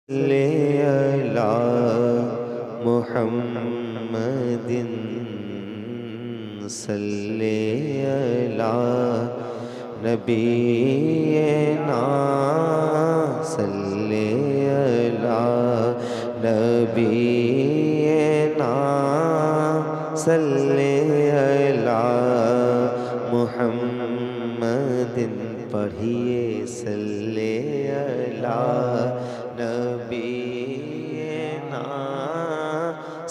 सल्ले अला मुहम्मदिन सल्ले अला नबीना सल्ले अला नबीना सल्ले अला मुहम्मदिन पढ़िए सल्ले अला नबीना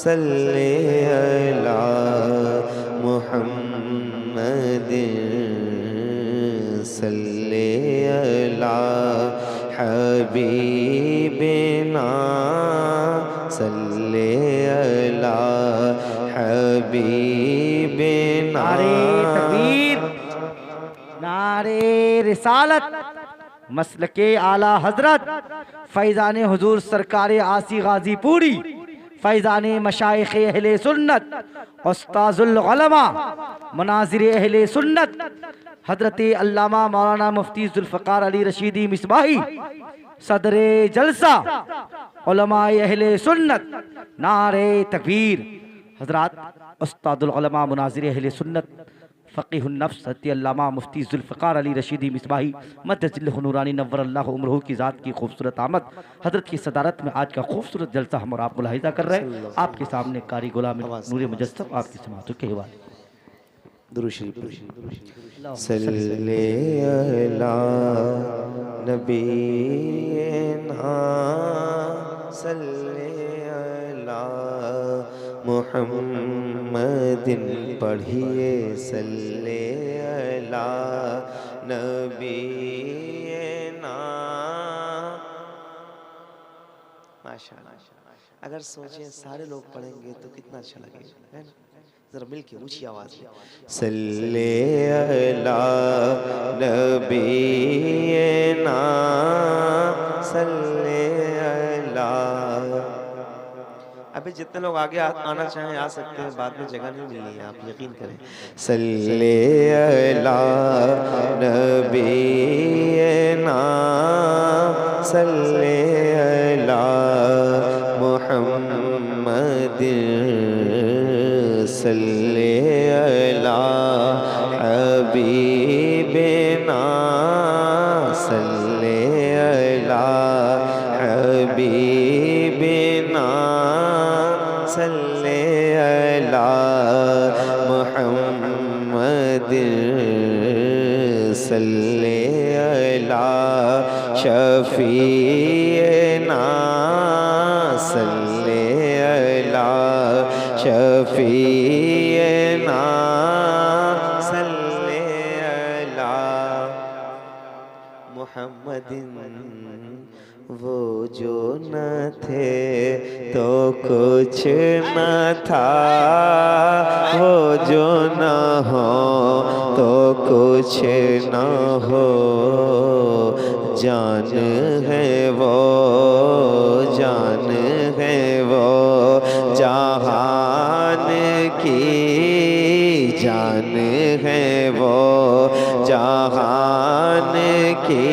सल्ले अला मुहम्मदिन सल्ले अला हबीबिना सल्ले अला हबीबिना। नारे तकबीर, नारे रिसालत, मसलके आला हजरत फैज़ान हुजूर सरकार आसी गाजीपुरी, फैज़ान मशाइख अहले सुन्नत, उस्ताजुल उलमा, मनाजिर अहले सुन्नत, हजरत अल्लामा मौलाना मुफ्ती जुल्फ़कार अली रशीदी मिसबाही, सदरे जलसा उलमाए अहले सुन्नत, नारे तकबीर। हजरात उस्तादुल उलमा मुनाजिर अहले सुन्नत फ़क़ीहुन नफ्स हज़रत अल्लामा मुफ्ती जुल्फ़कार अली रशीदी मिसबाही मद्दजिल्लहु नूरानी नव्वरल्लाहु उम्रहु की ज़ात की खूबसूरत आमद हज़रत की सदारत में आज का खूबसूरत जलसा हम और आप मुलाहिज़ा कर रहे हैं। आपके सामने कारी गुलाम नूर मुजस्सम आपकी समातों के हवाले। दुरूद शरीफ सल्ले अला नबीना सल्ले अला मुहम्मदिन पढ़िए सल्ले अला नबीना। माशाअल्लाह, अगर सोचें सारे लोग पढ़ेंगे तो कितना अच्छा लगेगा, है ना? जरा मिल के ऊंची आवाज में सल्ले अला नबीना सल्ले अला। अभी जितने लोग आगे आना चाहें आ सकते हैं, बाद में जगह नहीं मिलनी है, आप यकीन करें। सल्ले अला नबीना सल्ले अला मुहम्मदिन सल्ले अला हबीबिना सल्ले अला हबीबिना सल्ले अला मुहम्मदिन सल्ले अला शफीना सल्ले अला शफीना सल्ले अला मुहम्मदिन। वो जो न थे तो कुछ न था, वो जो न हो तो कुछ न हो, जान है वो, जान है वो जहान की, जान है वो जहान की,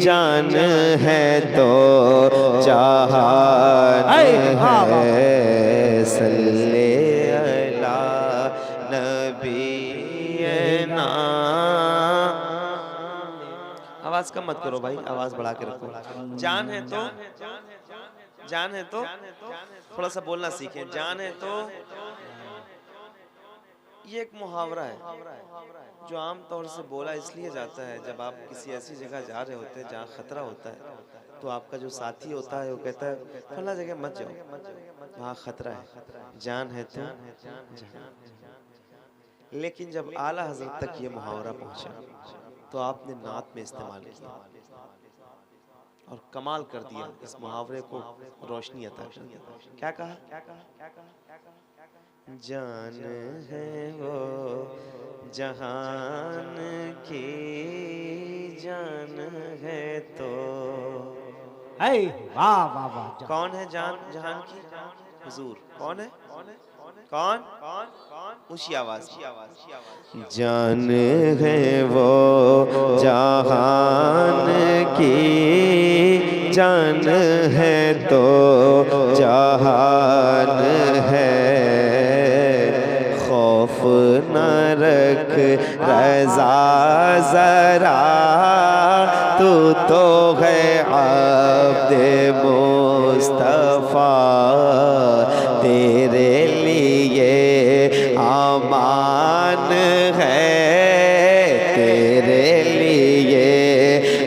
जान है तो जहान है। सल्ले अला नबीना। आवाज कम मत करो भाई, आवाज बढ़ा के रखो। जान है तो, जान है तो थोड़ा सा बोलना सीखें। जान है तो ये एक मुहावरा है जो आम तौर से बोला इसलिए जाता है जब आप किसी ऐसी जगह जा रहे होते हैं जहाँ खतरा होता है, तो आपका जो साथी होता है वो कहता है फला जगह मत जाओ, वहाँ खतरा है, जान है तो जान। लेकिन जब आला हजरत तक ये मुहावरा पहुंचा तो आपने नात में इस्तेमाल किया और कमाल कर दिया, इस मुहावरे को रोशनी अता कर दिया। क्या कहा? जान है वो जहान की, जान है तो। वाह वाह वाह। कौन है जान जहान की? हुजूर। कौन है? कौन? ऊंची आवाज। जान है वो जहान की, जान है तो जहान है, खौफ न रख रज़ा ज़रा, तू तो है अब्दे मुस्तफ़ा, तेरे लिए अमान है, तेरे लिए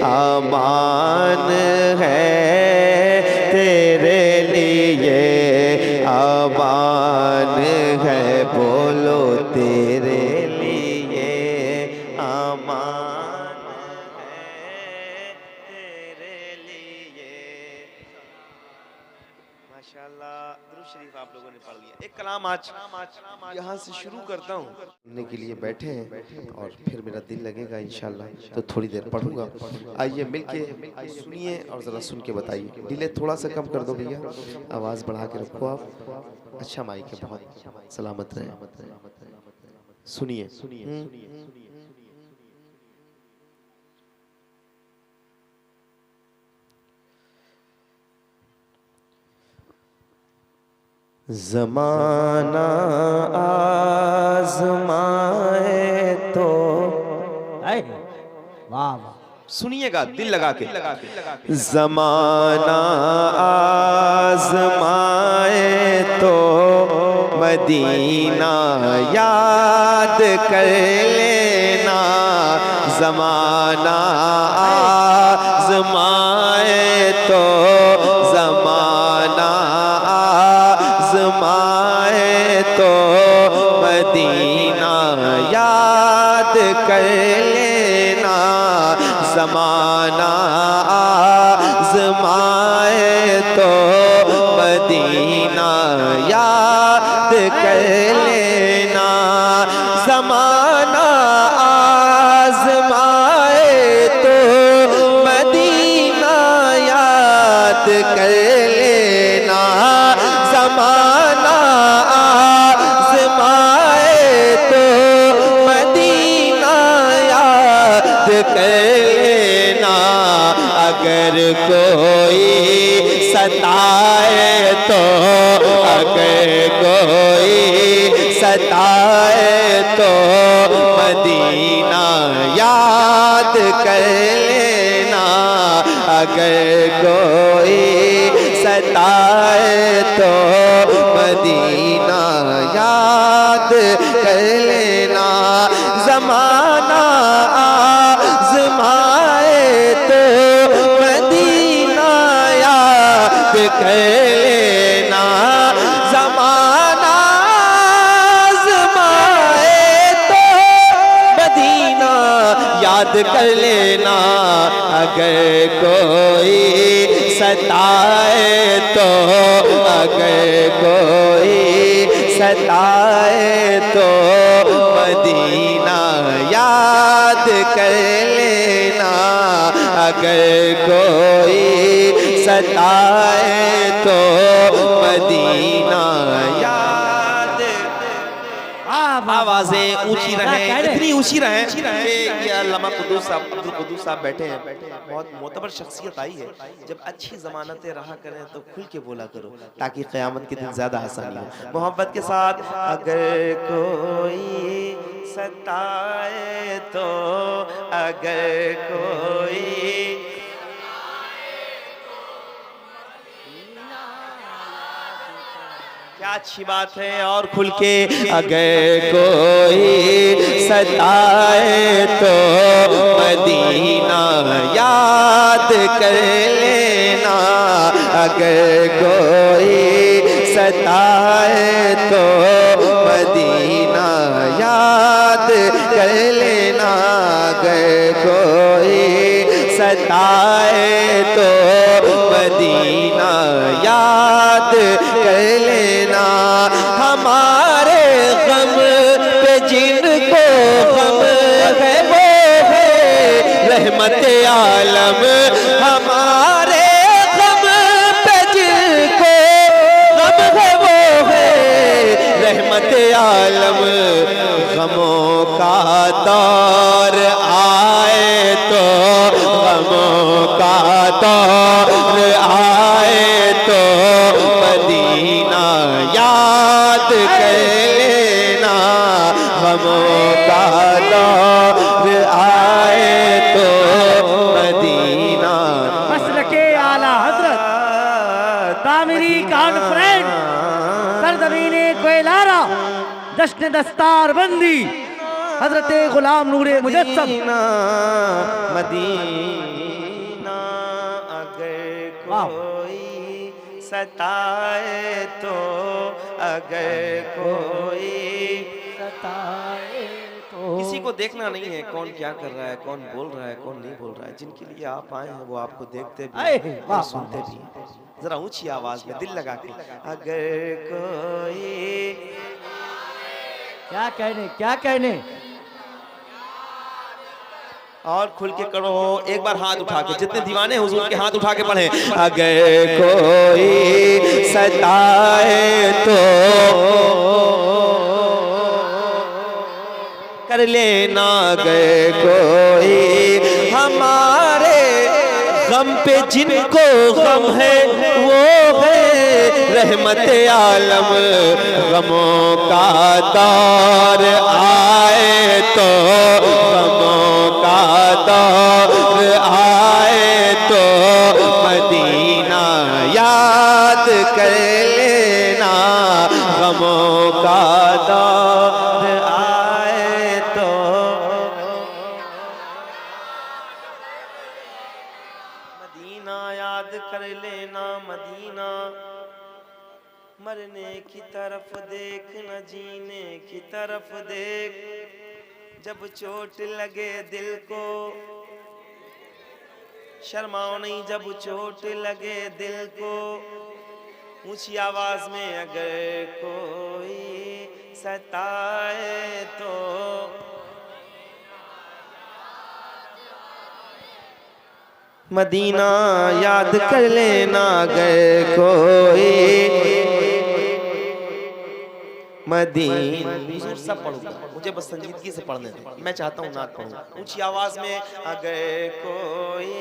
अमान है, तेरे लिए अमान है, बोलो तेरे लिए अमान है, तेरे लिए। माशाल्लाह, दुरूद शरीफ आप लोगों ने पढ़ लिया। एक कलाम आज यहाँ से शुरू करता हूँ। सुनने के लिए बैठे हैं और फिर मेरा दिल लगेगा इंशाल्लाह, तो थोड़ी देर पढ़ूंगा। आइए मिलके सुनिए और ज़रा सुन के बताइए। डिले थोड़ा सा कम कर दो भैया, आवाज़ बढ़ा के रखो आप। अच्छा माइक है, बहुत सलामत रहे। सुनिए। ज़माना आज़माए तो, वाह वाह, सुनिएगा दिल लगा के। ज़माना आज़माए तो मदीना याद कर लेना, ज़माना आज़माए तो, ज़माना आज़माए तो मदीना याद कर लेना, ज़माना आज़माए तो मदीना याद कर लेना, ज़माना आज़माए तो मदीना याद कर लेना, ज़माना आज़माए तो मदीना याद कर लेना, अगर कोई सताए तो, अगर कोई सताए तो मदीना याद कर लेना, अगर कोई सताए तो मदीना याद कर लेना, ज़माना आज़माए तो मदीना याद कर लेना, ज़माना आज़माए तो मदीना याद कर लेना, अगर कोई सताए तो, अगर कोई सताए तो मदीना याद कर लेना, अगर कोई सताए तो मदीना याद। आवाजें ऊंची रहें, इतनी ऊंची रहें कि ये अल्लामा कुद्दूस साहब, अब्दुल कुद्दूस साहब बैठे हैं, बहुत मोतबर शख्सियत आई है। जब अच्छी ज़मानतें रहा करें तो खुल के बोला करो, ताकि क़यामत के दिन ज़्यादा आसानी हो। मोहब्बत के साथ, अगर कोई सताए तो, अगर कोई क्या अच्छी बात है, और खुल के, अगर कोई सताए तो मदीना याद कर लेना, अगर कोई सताए तो मदीना याद कर लेना, अगर कोई सताए तो मदीना याद कर लेना, हमारे गम पे जिनको गम है वो है रहमत आलम, हमारे गम पे जिनको गम है वो है तामीरी कॉन्फ्रेंस सरजमीने कोयलारा जश्न दस्तार बंदी हजरत गुलाम नूरे मुजस्सम। मदीना अगर कोई सताए तो, अगर कोई सताए तो। किसी को देखना नहीं है कौन क्या कर रहा है, कौन बोल रहा है, कौन नहीं बोल रहा है। जिनके लिए आप आए हैं वो आपको देखते भी और सुनते भी। जरा ऊंची आवाज में दिल लगा के, अगर कोई। क्या कहने, क्या कहने। और खुल के करो, एक बार हाथ उठा के, जितने दीवाने हुजूर के हाथ उठा के पढ़े। अगर कोई सताए तो कर लेना, अगर कोई हमारे गम पे जिनको गम है वो है रहमत आलम। गमों का दौर आए तो, गमों का दौर आए तो मदीना याद कर लेना। गमों का दौर आए तो मदीना याद कर लेना। मदीना मरने की तरफ देख, न जीने की तरफ देख। जब चोट लगे दिल को शर्माओ नहीं, जब चोट लगे दिल को। ऊंची आवाज में अगर कोई सताए तो, मदीना याद कर लेना। अगर कोई मदीना सब पढ़ूंगा, मुझे बस संजीदगी से पढ़ने दो। मैं चाहता हूँ नात पढ़ूं ऊंची आवाज में। अगर कोई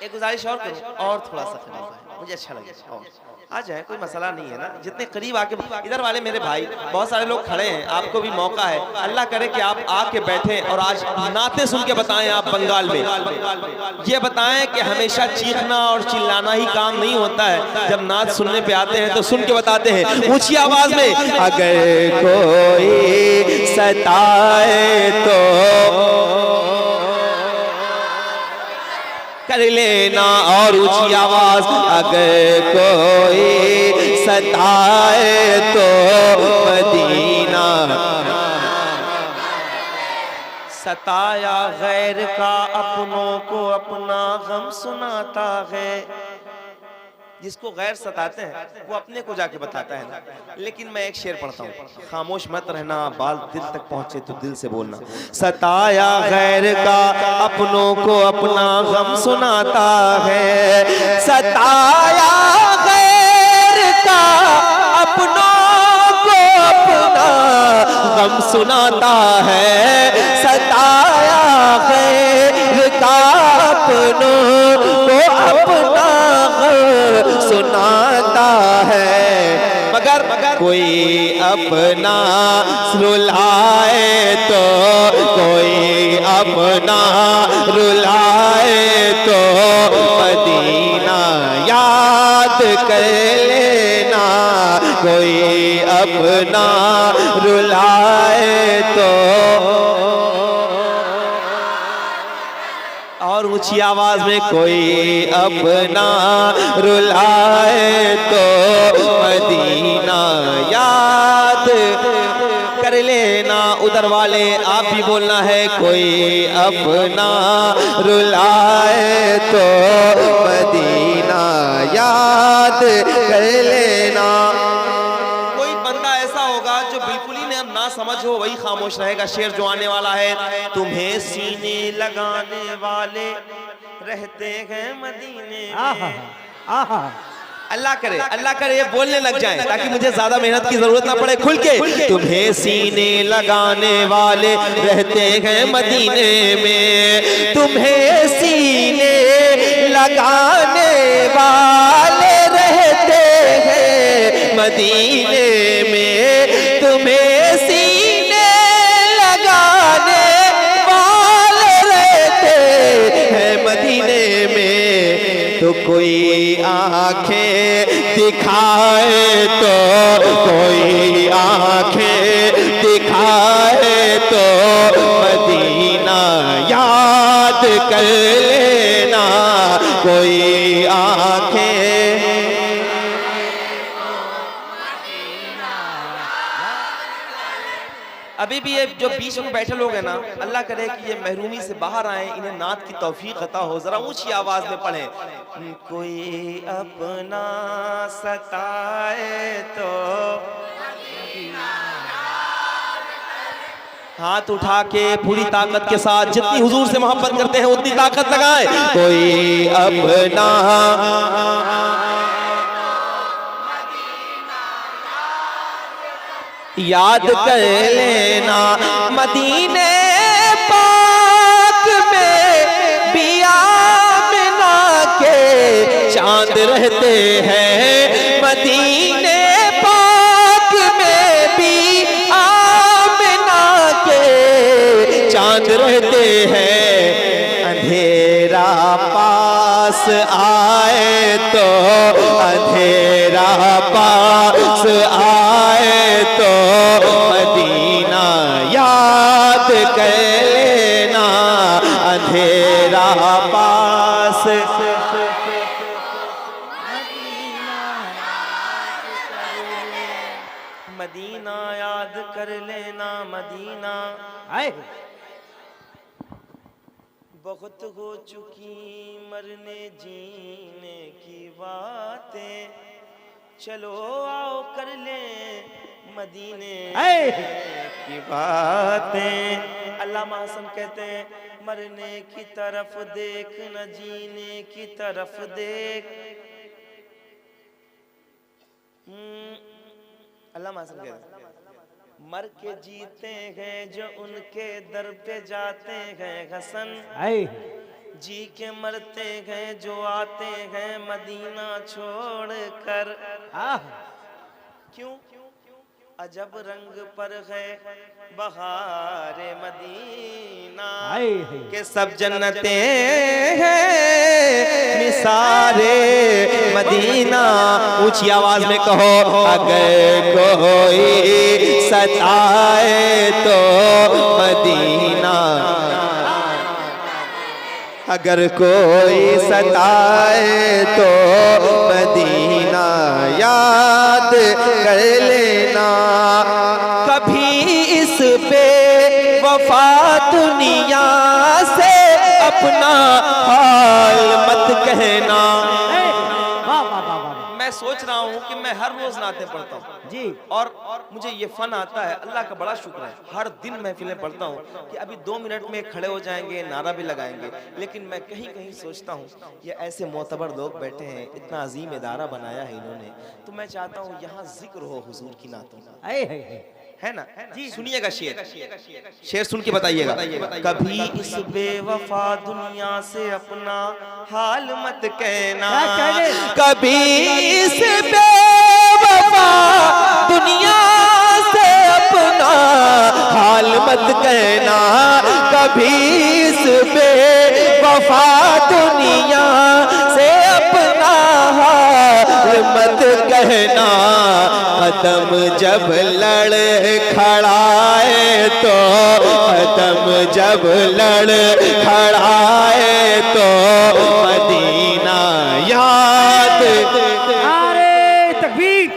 एक गुजारिश और करूं, और थोड़ा सा करीब आए, मुझे अच्छा लगेगा। और आ जाए, कोई मसला नहीं है ना। जितने करीब आके, इधर वाले मेरे भाई बहुत सारे लोग खड़े हैं, आपको भी मौका है। अल्लाह करे कि आप आके बैठें और आज नाते सुन के बताएं। आप बंगाल में ये बताएं कि हमेशा चीखना और चिल्लाना ही काम नहीं होता है। जब नात सुनने पे आते हैं तो सुन के बताते हैं ऊंची आवाज में। अगर कोई सताए तो कर लेना, और ऊंची आवाज। अगर कोई सताए तो मदीना। सताया गैर का अपनों को अपना गम सुनाता है। जिसको गैर सताते हैं वो अपने को जाके बताता है ना। लेकिन मैं एक शेर पढ़ता हूँ, खामोश मत रहना, बात दिल तक पहुंचे तो दिल से बोलना। सताया गैर का अपनों को अपना गम सुनाता है। सताया गैर का अपनों को अपना गम सुनाता है। सताया गैर का अपनों को अपना सुनाता है। मगर कोई अपना रुलाए तो, कोई अपना रुलाए तो मदीना याद कर लेना। कोई अपना रुलाए तो, और ऊंची आवाज में, कोई अपना रुलाए तो मदीना याद कर लेना। उधर वाले आप भी बोलना है, कोई अपना रुलाए तो मदीना याद कर लेना। कोई बंदा ऐसा होगा जो बिल्कुल ही ना समझ हो, वही खामोश रहेगा। शेर जो आने वाला है, तुम्हें सीने लगाने वाले रहते हैं मदीने में। अल्लाह करे ये बोलने लग जाए ताकि मुझे ज्यादा मेहनत की जरूरत ना पड़े। खुल के, तुम्हें सीने लगाने वाले रहते हैं मदीने में। तुम्हें सीने लगाने वाले रहते हैं मदीने में। तुम्हें सीने लगाने वाले रहते तो कोई आंखें दिखाए तो, कोई आंखें दिखाए तो मदीना याद कर लेना, कोई आंखें। अभी भी ये जो बीच में बैठे लोग हैं ना, अल्लाह करे कि ये महरूमी से बाहर आए, इन्हें नात की तौफीक अता हो। जरा ऊंची आवाज में पढ़ें। कोई अपना सताए तो हाथ उठा के पूरी ताकत के साथ, जितनी हुजूर से मोहब्बत करते हैं उतनी ताकत लगाए। कोई अपना याद कर लेना, मदीने पाक में भी आमिना के चांद रहते हैं, मदीने पाक में भी आमिना के चांद रहते हैं। अंधेरा पास आए तो, अंधेरा पास आए तो मदीना याद कर लेना, अंधेरा पास। मदीना याद कर लेना, मदीना। आए बहुत हो चुकी मरने जीने की बातें, चलो आओ कर ले मदीने की बातें। अल्लामा हसन कहते हैं, मरने की तरफ देख न जीने की तरफ देख। अल्लामा हसन कहते हैं, मर के जीते हैं जो उनके दर पे जाते हैं हसन, जी के मरते हैं जो आते हैं मदीना छोड़ कर। क्यों? अजब रंग पर है बहारे मदीना के सब जन्नते हैं निसारे मदीना। ऊंची आवाज में कहो, अगर कोई सताए तो मदीना, अगर कोई सताए तो मदीना याद कर लेना। कभी इस पे वफा दुनिया से अपना हाल मत कहना। मैं सोच रहा हूँ कि मैं हर रोज नाते पढ़ता हूँ जी, और मुझे ये फन आता है, अल्लाह का बड़ा शुक्र है। हर दिन महफिलें पढ़ता हूँ कि अभी 2 मिनट में खड़े हो जाएंगे, नारा भी लगाएंगे, लेकिन मैं कहीं कहीं सोचता हूँ ये ऐसे मोतबर लोग बैठे हैं, इतना अजीम इदारा बनाया है इन्होंने, तो मैं चाहता हूँ यहाँ जिक्र हो हुजूर की नातों का, है ना जी। सुनिएगा शेर, शेर सुन के बताइएगा। कभी इस बेवफा दुनिया से अपना हाल मत कहना, कभी इस बेवफा दुनिया से अपना हाल मत कहना, कभी इस बेवफा दुनिया से अपना हाल मत कहना। कदम जब लड़ खड़ाए तो, कदम जब लड़ खड़ाए तो मदीना याद। नारे तकबीर।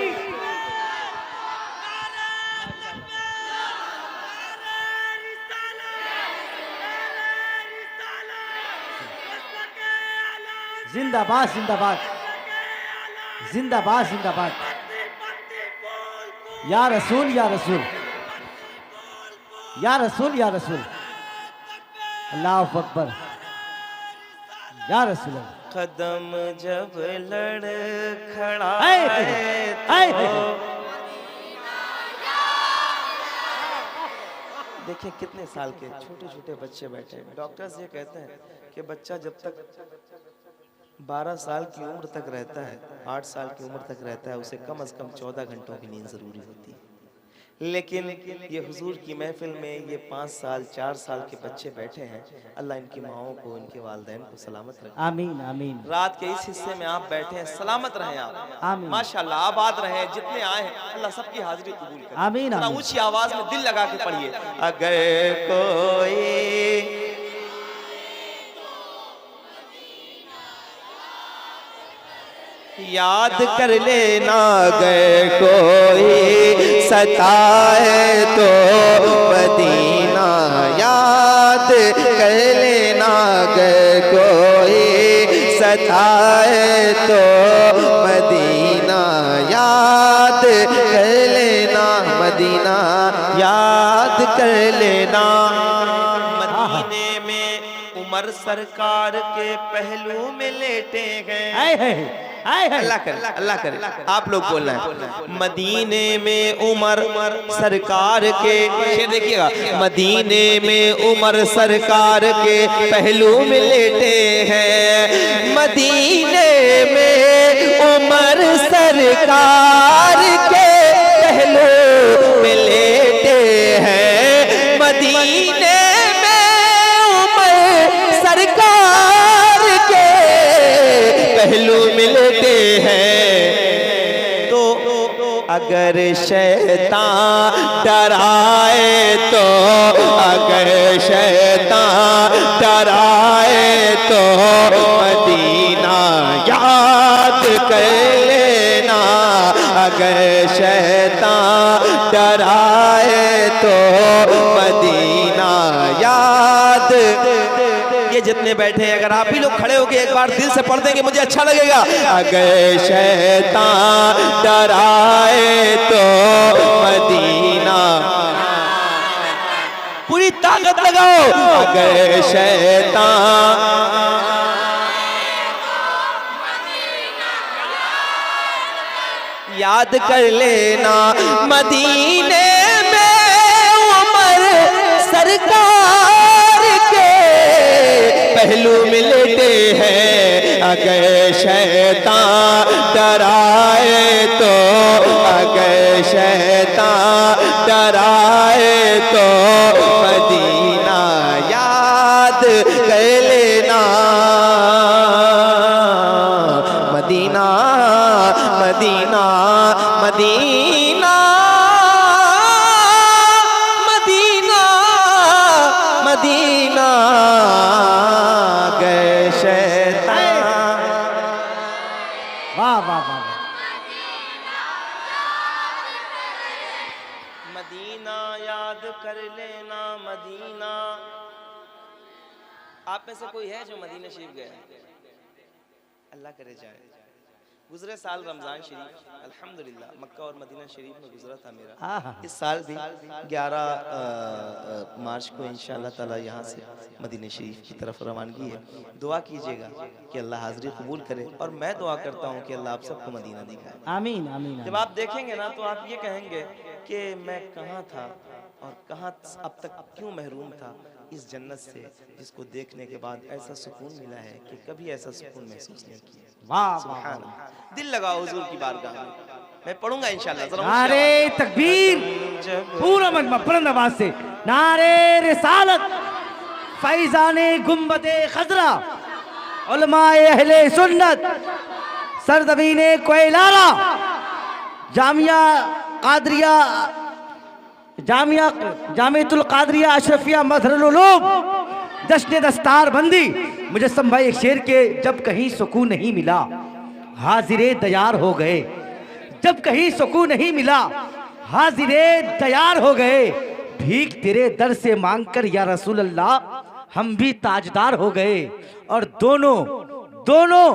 जिंदाबाद जिंदाबाद जिंदाबाद जिंदाबाद। या रसूल या रसूल या रसूल या रसूल, अल्लाह अकबर या रसूल। कदम जब लड़ खड़ाए तो देखिए कितने साल के छोटे छोटे बच्चे बैठे हैं। डॉक्टर्स ये कहते हैं कि बच्चा जब तक 12 साल की उम्र तक रहता है, 8 साल की उम्र तक रहता है, उसे कम से कम 14 घंटों की नींद जरूरी होती है। लेकिन ये हुजूर की महफिल में ये 5 साल 4 साल के बच्चे बैठे हैं। अल्लाह इनकी माओं को, इनके वालिदैन को सलामत रखे। आमीन आमीन। रात के इस हिस्से में आप बैठे हैं, सलामत रहें आप, आमीन। माशाल्लाह आबाद रहें। जितने आए हैं अल्लाह सबकी हाजिरी कबूल करे। आमीन जरा आमीन। ऊंची आवाज में दिल लगा के पढ़िए। अगर कोई याद कर लेना, गए कोई सताए तो मदीना याद कर लेना, गए कोई सताए तो मदीना याद कर लेना, मदीना याद कर लेना। मदीने में उमर सरकार के पहलू में लेटे हैं। अल्लाह करे आप लोग बोलना है। मदीने में उमर सरकार के, शेर देखिएगा, मदीने में उमर सरकार के पहलू में लेटे हैं। मदीने में उमर सरकार के पहलू में लेटे हैं। मदीने में उमर सरकार के पहलू में लेटे हैं। तो अगर शैतान डराए तो, अगर शैतान डराए तो मदीना याद कर लेना, अगर शैतान डराए तो मदीना याद। ये जितने बैठे हैं अगर आप भी लोग खड़े होके एक बार दिल से पढ़ देंगे मुझे अच्छा लगेगा। अगर शैतान डराए तो मदीना, पूरी ताकत लगाओ। अगर शैतान याद कर लेना, मदीने में उमर सरकार के पहलू में लेटे हैं। अगर शैतान डराए तो, अगर शैतान डराए तो मदीना याद कर लेना, Medina Medina Medina Medina Medina गए शैतान। वाह वाह वाह। मदीना याद कर लेना, मदीना। आप में से कोई है जो मदीना शरीफ गया? अल्लाह करे जाए। गुजरे साल रमज़ान शरीफ अल्हम्दुलिल्लाह मक्का और मदीना शरीफ में गुजरा था मेरा। इस साल भी 11 मार्च को इंशाअल्लाह ताला यहाँ से मदीना शरीफ की तरफ रवानगी है। दुआ कीजिएगा कि अल्लाह हाज़िरी कबूल करे और मैं दुआ करता हूँ कि अल्लाह आप सबको मदीना दिखाए। आमीन आमीन। जब आप देखेंगे ना तो आप ये कहेंगे कि मैं कहाँ था और कहाँ अब तक क्यों महरूम था इस जन्नत से, जिसको देखने के बाद ऐसा सुकून मिला है कि कभी ऐसा सुकून महसूस नहीं किया। वाह सुभान अल्लाह। दिल लगाओ हुजूर की बारगाह में। मैं पढ़ूंगा इंशाअल्लाह। नारे तकबीर, पूरा मजमा बुलंद आवाज से नारे रिसालत, फैजाने गुंबदे खजरा, उलमाए अहले सुन्नत, सरदबीने कोयलारा, जामिया कादरिया, जामियतुल कादरिया अशरफिया मजहरुल उलूम, जश्न दस्तार बंदी। मुजस्सम भाई एक शेर के, जब कहीं सुकून नहीं मिला हाजिरे दयार हो गए, जब कहीं सुकून नहीं मिला हाजिरे दयार हो गए, भीख तेरे दर से मांगकर या रसूल अल्लाह हम भी ताजदार हो गए। और दोनों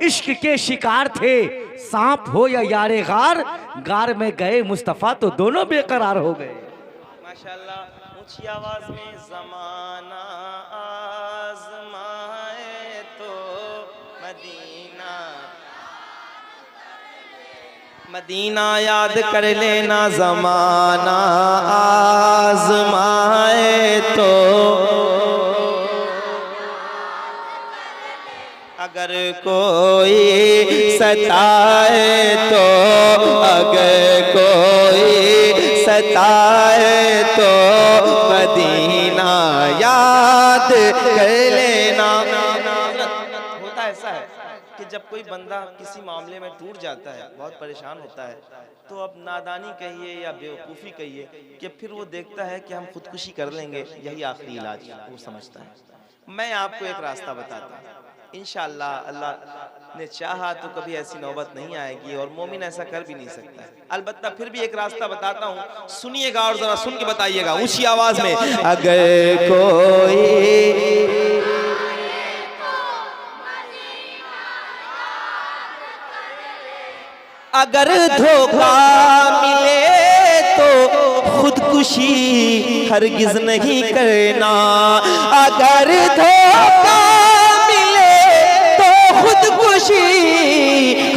इश्क के शिकार थे, सांप हो या यारे गार, गार में गए मुस्तफ़ा तो दोनों बेकरार हो गए। माशाअल्लाह। ऊंची आवाज में ज़माना आज़माए तो मदीना, मदीना याद कर लेना, ज़माना आज़माए तो अगर कोई सताए तो, अगर कोई सताए तो मदीना याद कर लेना। होता ऐसा है कि जब कोई बंदा किसी मामले में टूट जाता है, बहुत परेशान होता है, तो अब नादानी कहिए या बेवकूफ़ी कहिए कि फिर वो देखता है कि हम खुदकुशी कर लेंगे, यही आखिरी इलाज वो समझता है। मैं आपको एक रास्ता बताता हूँ, इंशाअल्लाह अल्लाह ने चाहा तो कभी ऐसी नौबत नहीं आएगी और मोमिन ऐसा कर भी नहीं सकता। अलबत्ता फिर भी एक रास्ता बताता हूँ, सुनिएगा और जरा सुन के बताइएगा ऊंची आवाज में। अगर कोई अगर धोखा मिले तो खुदकुशी हरगिज नहीं करना। अगर धोखा मिले तो खुदकुशी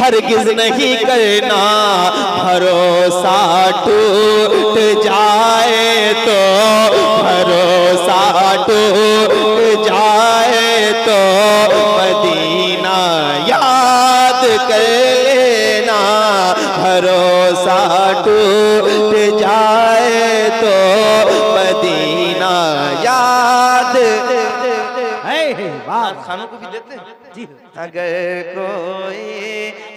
हरगिज नहीं करना। भरोसा टूट जाए तो भरोसा टूट जाए तो मदीना याद कर लेना। भरोसा टूट जाए तो मदीना याद है। वाह, खानों को भी देते हैं जी। अगर कोई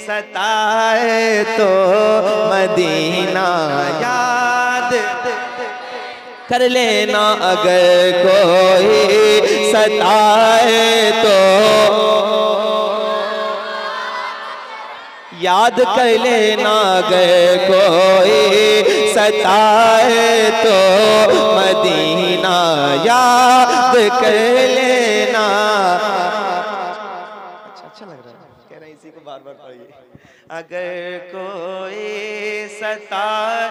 सताए तो मदीना याद कर लेना। अगर कोई सताए तो याद कर लेना। अगर कोई सताए तो मदीना याद कर लेना। अच्छा लग रहा है, कह रहे हैं इसी को बार बार पढ़िए। अगर कोई सताए,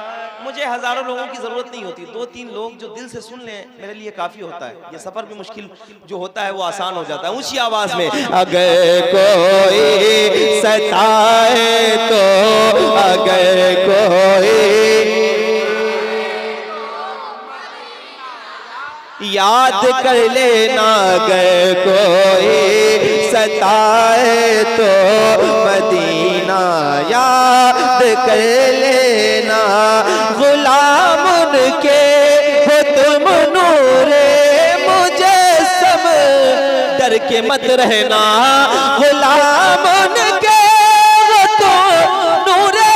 मुझे हजारों लोगों की जरूरत नहीं होती, 2-3 लोग जो दिल से सुन लें मेरे लिए काफी होता है। ये सफर भी मुश्किल जो होता है वो आसान हो जाता है। ऊंची आवाज में अगर कोई सताए तो अगर कोई याद कर लेना। अगर कोई सताए तो मदीना याद कर लेना। गुलाम उनके हो तुम नूरे मुजस्सम, डर के मत रहना। गुलाम उनके हो तुम नूरे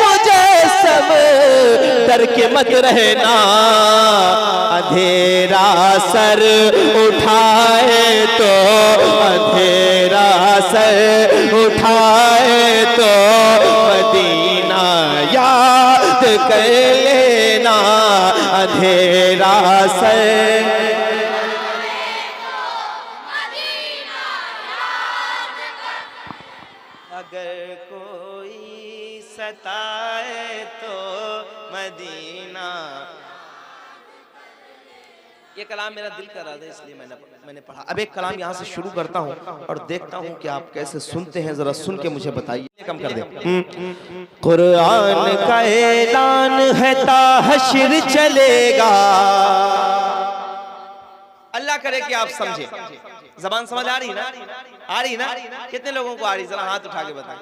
मुजस्सम, डर के मत रहना। अंधेरा सर उठाए तो अंधेरा सर उठाए तो मदीना याद कर लेना। अंधेरा सर अगर कोई सताए तो मदीना। ये कलाम मेरा दिल कर रहा था इसलिए मैंने पढ़ा। अब एक कलाम यहाँ से शुरू करता हूँ और देखता हूँ कि आप कैसे सुनते हैं, जरा सुन के मुझे बताइए। कम कर दे। कुरान का ऐलान है ता हश्र चलेगा। अल्लाह करे कि आप समझे। जबान समझ आ रही ना? आ रही ना? कितने लोगों को आ रही, जरा हाथ उठा के बताएं।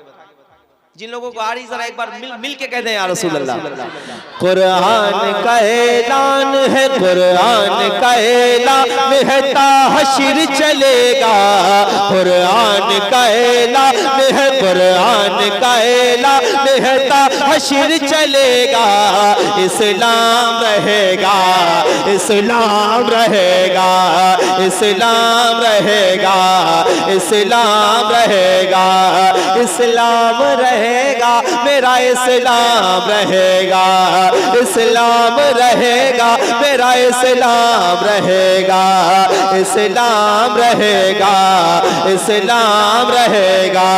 जिन लोगों को आ रही जरा एक बार मिल के कहते हैं या रसूल अल्लाह। कुरान का ऐलान है, कुरान का ऐलान है ता हश्र चलेगा। कुरान का ऐलान है, कुरान का ऐलान है ता हश्र चलेगा। इस्लाम रहेगा, इस्लाम रहेगा, इस्लाम रहेगा, इस्लाम रहेगा, इस्लाम रहेगा, मेरा इस्लाम रहेगा, इस्लाम रहेगा, मेरा इस्लाम रहेगा, इस्लाम रहेगा, इस्लाम रहेगा।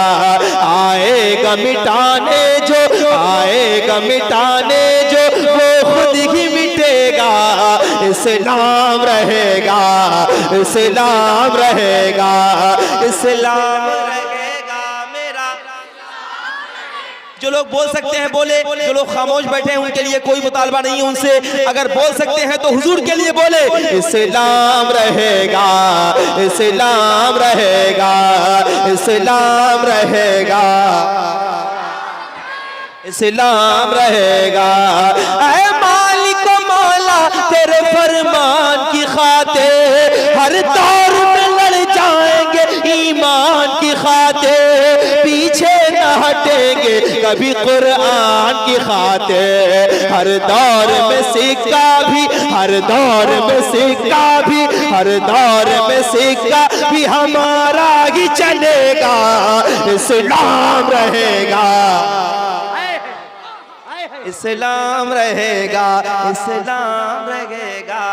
आएगा मिटाने जो, आएगा मिटाने जो, वो खुद ही मिटेगा। इस्लाम रहेगा, इस्लाम रहेगा, इस्लाम जो लोग बोल सकते हैं बोले, जो लोग खामोश बैठे हैं उनके लिए कोई मुतालबा नहीं है उनसे। अगर बोल सकते हैं तो हुजूर के लिए बोले। इस्लाम रहेगा, इस्लाम रहेगा, इस्लाम रहेगा, इस्लाम रहेगा। तेरे फरमान की खातिर हर दौर में लड़ जाएंगे ईमान की खातिर, पीछे न हटेंगे कभी कुरान की खातिर। हर दौर में सिक्का भी, हर दौर में सिक्का भी, हर दौर में सिक्का भी हमारा ही चलेगा, इस्लाम रहेगा, इस्लाम रहेगा, इस्लाम रहेगा।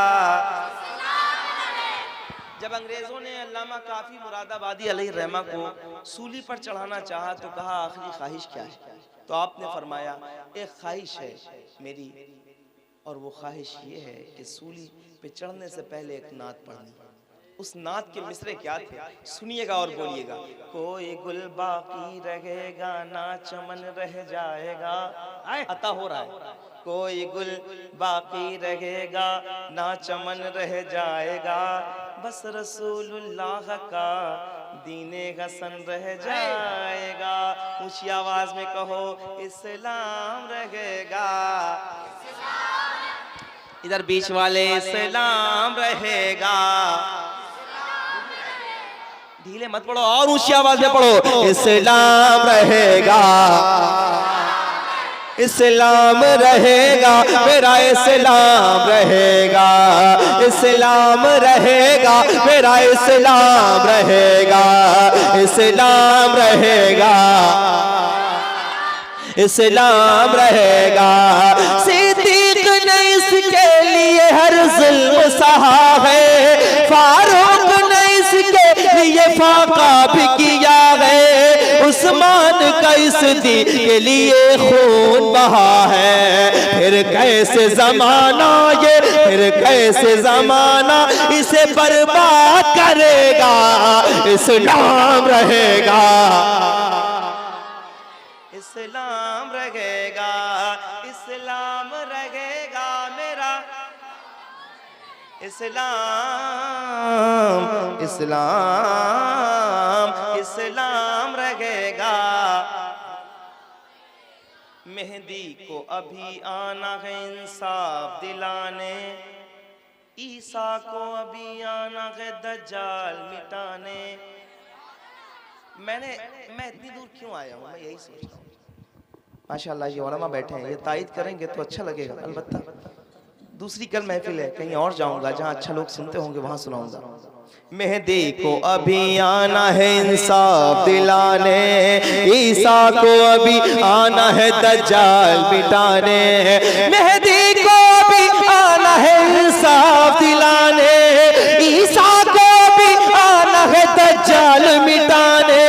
जब अंग्रेजों ने अल्लामा काफी मुरादाबादी अलैहि रहमा को सूली पर चढ़ाना चाहा तो कहा आखिरी ख्वाहिश क्या है? तो आपने फरमाया एक ख्वाहिश है मेरी, और वो ख्वाहिश ये है कि सूली पे चढ़ने से पहले एक नात पढ़नी। उस नात के मिसरे क्या थे, सुनिएगा और बोलिएगा। कोई गुल बाकी रहेगा ना चमन रह जाएगा, अता हो रहा है। कोई गुल बाकी रहेगा ना चमन रह जाएगा, बस रसूलुल्लाह का दीने हसन रह जाएगा। ऊंची आवाज में कहो इस्लाम रहेगा, इधर बीच वाले इस्लाम रहेगा। ढीले मत पढ़ो और ऊंची आवाज में पढ़ो, इस्लाम रहेगा, इस्लाम रहेगा, मेरा इस्लाम रहेगा, इस्लाम रहेगा, मेरा इस्लाम रहेगा, इस्लाम रहेगा, इस्लाम रहेगा। सिद्दीक ने इसके लिए हर जुल्म सहा है, फारूक ने इसके लिए फाका भी किया है, उस्मान का इस दी के लिए खून बहा है। फिर कैसे जमाना ये, फिर कैसे जमाना इसे बर्बाद करेगा, इस्लाम रहेगा, इस्लाम रहेगा, इस्लाम रहेगा, मेरा इस्लाम, इस्लाम, इस्लाम रहेगा। मेहदी को अभी आना है इंसाफ दिलाने, ईसा को अभी आना है दज्जाल मिटाने। मैं इतनी दूर क्यों आया हूँ, मैं यही सोच रहा हूँ। माशाअल्लाह ये उलमा बैठे हैं, ये तायद करेंगे तो अच्छा लगेगा। अलबत्ता दूसरी कल महफिल है, कहीं और जाऊंगा जहाँ अच्छा लोग सुनते होंगे वहां सुनाऊंगा। मेहदी को अभी आना है इंसाफ दिलाने, ईसा को अभी आना है दज्जाल मिटाने। मेहदी को अभी आना है इंसाफ दिलाने, ईसा को अभी आना है दज्जाल मिटाने।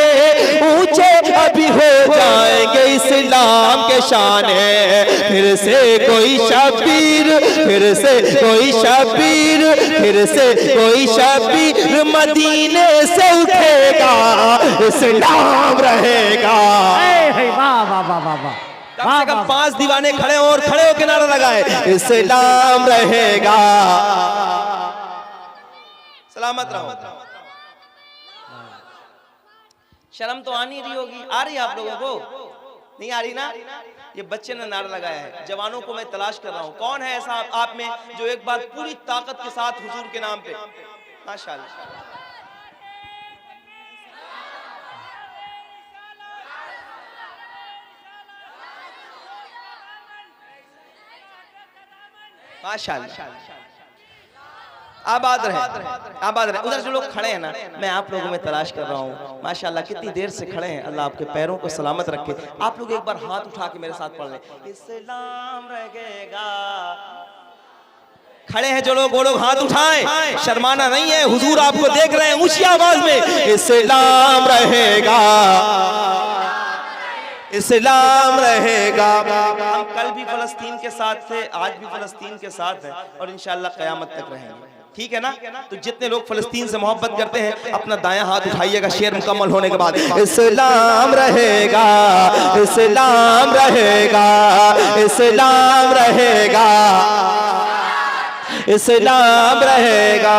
ऊंचे अभी हो जाएंगे इस्लाम के शाने, फिर से कोई शबीर, फिर से कोई शबीर, फिर से कोई शबीर मदीने से उठेगा, इस्लाम रहेगा। वाह वाह वाह वाह वाह। कम से कम 5 दीवाने खड़े और खड़े होकर नारा लगाए, इस्लाम रहेगा। सलामत रहो। शर्म तो आनी रही होगी, आ रही है आप लोगों को? नहीं आ रही ना? ये बच्चे ने नारा लगाया है, जवानों को मैं तलाश कर रहा हूँ। कौन है ऐसा आप में जो एक बार पूरी ताकत के साथ हुजूर के नाम पे माशाअल्लाह। माशाअल्लाह आबाद रहे, आबाद रहे। उधर जो लोग खड़े हैं ना, मैं आप लोगों में तलाश कर रहा हूँ। माशाअल्लाह कितनी देर से खड़े हैं, अल्लाह आपके पैरों को सलामत रखे। आप लोग एक बार हाथ उठा के मेरे साथ पढ़ लें, इस्लाम रहेगा। खड़े हैं जो लोग, वो लोग हाथ उठाएं, शर्माना नहीं है, हुजूर आपको देख रहे हैं। ऊंची आवाज में इस्लाम रहेगा, इस्लाम रहेगा। हम कल भी फलस्तीन के साथ थे, आज भी फलस्तीन के साथ हैं और इंशाअल्लाह क़यामत तक रहेंगे। ठीक है ना? तो जितने लोग फलस्तीन से मोहब्बत करते हैं अपना दायां हाथ उठाइएगा शेर मुकम्मल होने के बाद। इस्लाम रहेगा, इस्लाम रहेगा, इस्लाम रहेगा, इस्लाम रहेगा।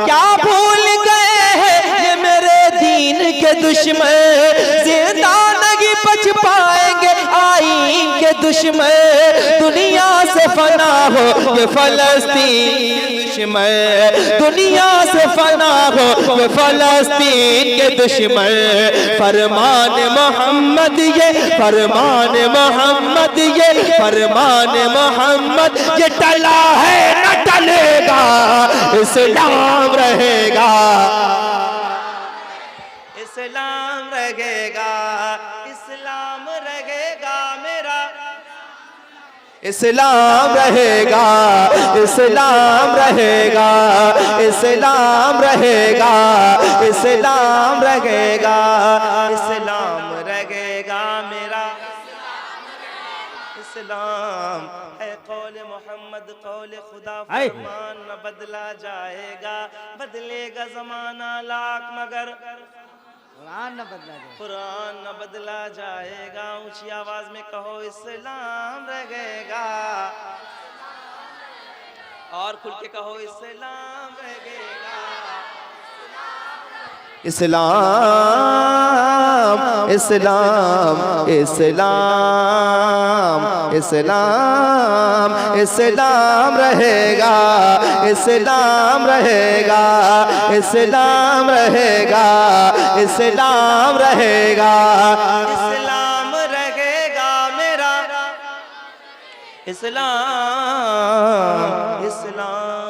क्या भूल गए हैं ये मेरे दीन के दुश्मन, जिंदा नहीं बच पाएंगे आईन के दुश्मन दुनिया से फना हो, ये फलस्तीन के दुश्मन दुनिया से फना हो, ये फलस्तीन के दुश्मन। फरमान मोहम्मद ये फरमान मोहम्मद ये फरमान मोहम्मद ये टला है न टलेगा, इस्लाम रहेगा, इस्लाम रहेगा, इस्लाम रहेगा मेरा, इस्लाम रहेगा, इस्लाम रहेगा, इस्लाम रहेगा, इस्लाम रहेगा, इस्लाम रहेगा मेरा, इस्लाम है कौल मोहम्मद कौल खुदा, फरमान न बदला जाएगा, बदलेगा जमाना लाख मगर कुरान न बदला जाएगा, कुरान न बदला जाएगा। ऊंची आवाज में कहो इस्लाम रहेगा, और खुल के कहो इस्लाम रहेगा, इस्लाम इस्लाम इस्लाम इस्लाम इस्लाम रहेगा, इस्लाम रहेगा, इस्लाम रहेगा, इस्लाम रहेगा, इस्लाम रहेगा मेरा, इस्लाम इस्लाम।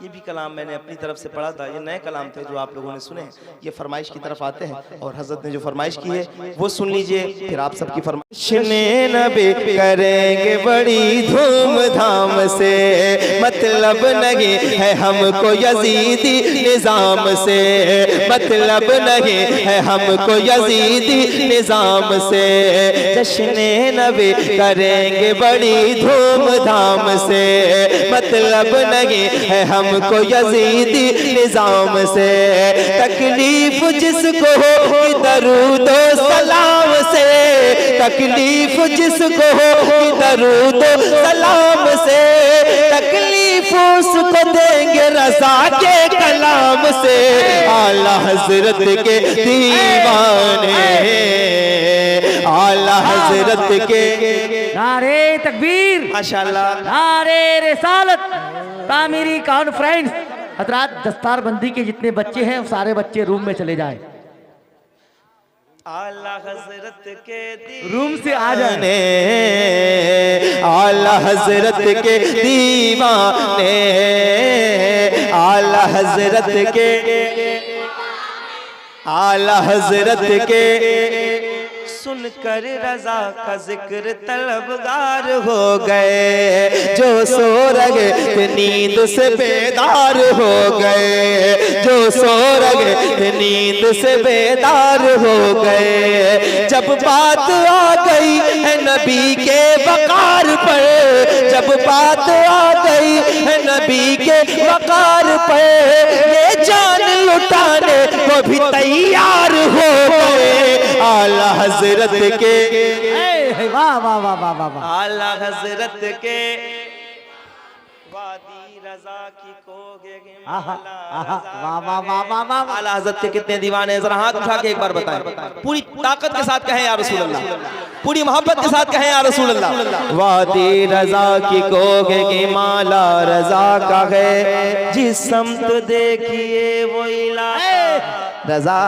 ये भी कलाम मैंने अपनी तरफ से पढ़ा था, ये नए कलाम थे जो आप लोगों ने सुने। ये फरमाइश की तरफ आते हैं और हजरत ने जो फरमाइश की है वो सुन लीजिए, फिर आप सबकी फरमाइश नबी करेंगे बड़ी धूमधाम से, मतलब नहीं है हमको यजीदी निजाम से, मतलब नहीं है हमको यजीदी निजाम से। जश्न नबी करेंगे बड़ी धूमधाम से, मतलब नहीं है हमको यजीदी निजाम से। तकलीफ जिसको हो दरूद सलाम से, तकलीफ जिसको हो दरूद सलाम से, तकलीफ उसको देंगे रज़ा के कलाम से। आला हजरत के दीवाने, आला हजरत के नारे तकबीर, माशाअल्लाह, नारे रिसालत, तामीरी कॉन्फ्रेंस। हजरात दस्तार बंदी के जितने बच्चे हैं सारे बच्चे रूम में चले जाएं, आला हजरत के रूम से आ जाने, आला हजरत के दीवाने, आला हजरत के, आला हजरत के सुनकर रजा का जिक्र तलबगार हो गए, जो सो रहे नींद से बेदार हो गए, जो सो रहे नींद से बेदार हो गए। जब बात आ गई है नबी के वकार पर, जब बात आ गई है नबी के वकार पर, ये जान लुटाने को भी तैयार हो गए। आला हजरत के, वाह वाह वाह वाह वाह, आला हजरत के वादी रजा की कोगे वाह वाह वाह वाह वाह। आला हजरत के कितने दीवाने हैं, जरा हाथ उठा के एक बार बताएं, पूरी ताकत के साथ कहें या रसूल अल्लाह, पूरी मोहब्बत के साथ कहें या रसूल अल्लाह। वादी रजा की कोगे की माला रजा का है, जिस समत देखिए वो इलाका रजा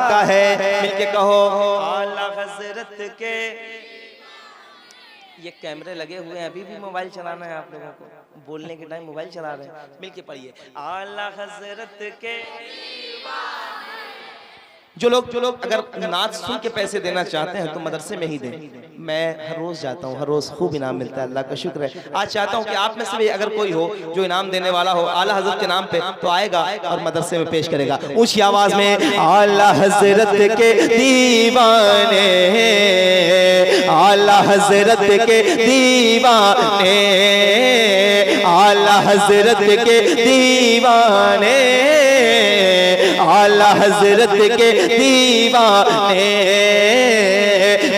का है। मिलके कहो आला हजरत के। ये कैमरे लगे हुए हैं, अभी भी मोबाइल चलाना है आप लोगों को, बोलने के टाइम मोबाइल चला रहे हैं। मिलके पढ़िए आला हजरत के। जो लोग अगर नाच सुन के पैसे देना चाहते हैं तो मदरसे में ही दें। मैं हर रोज जाता हूँ, हर रोज खूब इनाम मिलता है, अल्लाह का शुक्र है। आज चाहता हूँ कि आप में से भी अगर कोई हो जो इनाम देने वाला हो आला हजरत के नाम पे, तो आएगा और मदरसे में पेश करेगा ऊंची आवाज में। आला हजरत के दीवाने, आला हजरत के दीवाने, आला हजरत के दीवाने, आला हजरत के दीवाने।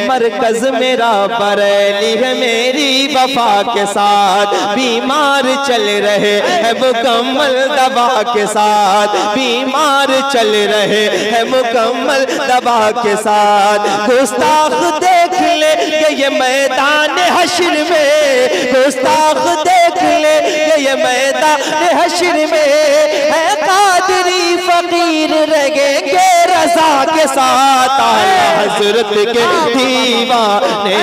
मरकज मेरा बरेली है मेरी वफा के साथ, बीमार चल रहे हैं मुकम्मल दवा के साथ, बीमार चल रहे हैं मुकम्मल दवा के साथ। गुस्ताख देख ले ये मैदान हश्र में, गुस्ताख देख ले ये मैदान हश्र में, है कादरी फकीर रहेंगे रजा के साथ, आला हजरत के दीवाने,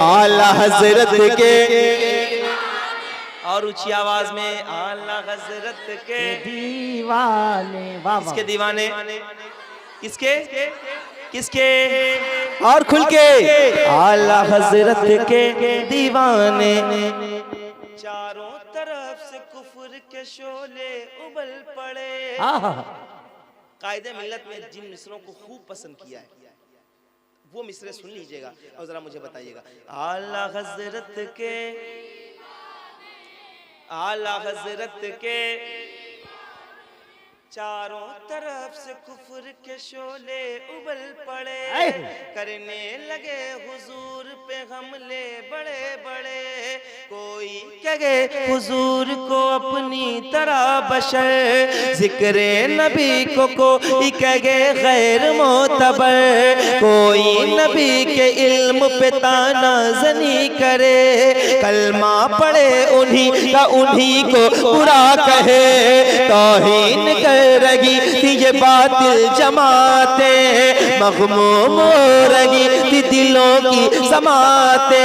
आला हजरत के, और ऊंची आवाज में आला हजरत के दीवाने। वाह वाह। किसके दीवाने? किसके? किसके? और खुल के आला हजरत के दीवाने। चारों तरफ से कुफ्र के शोले उबल पड़े। कायदे मिल्लत में जिन मिसरों को खूब पसंद किया है वो मिसरे सुन लीजिएगा और जरा मुझे बताइएगा। आला हजरत के, आला हजरत के, चारों तरफ से कुफ्र के शोले उबल पड़े, करने लगे हुजूर पे हमले बड़े बड़े, कोई कहे हुजूर को अपनी तरह बशर, जिक्रे नबी को कोई कहे गैर मोतबर, कोई नबी के इल्म पे ताना जनी करे, कलमा पढ़े उन्हीं का उन्हीं को बुरा कहे, तौहीन कर रही थी ये बातिल जमाते, मग़मूम हो रही थी दिलों की समाते,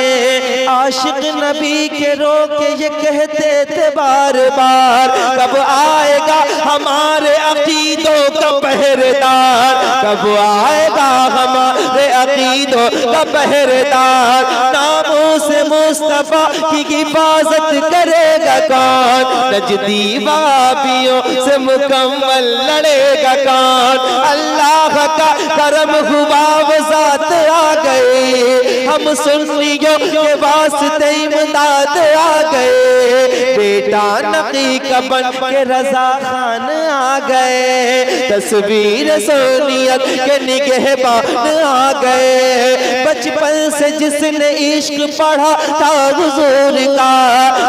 आशिक नबी के रोके ये कहते थे बार बार, कब आएगा हमारे अकीदों का पहरेदार, कब आएगा हमारे अकीदों का पहरेदार, नामों से मुस्तफा की हिफाजत करेगा कौन, नजदी वाबियों से मुकम्मल लड़ेगा कौन, अल्लाह का करम हुआ वो ज़ात आ गए, हम सुन्नियों के वास्ते इमदाद आ गए, बेटा नकी का बन के रजा खान आ गए, तस्वीर सोनियत के निगहबान आ गए, बचपन से जिसने इश्क पढ़ा था हुजूर का,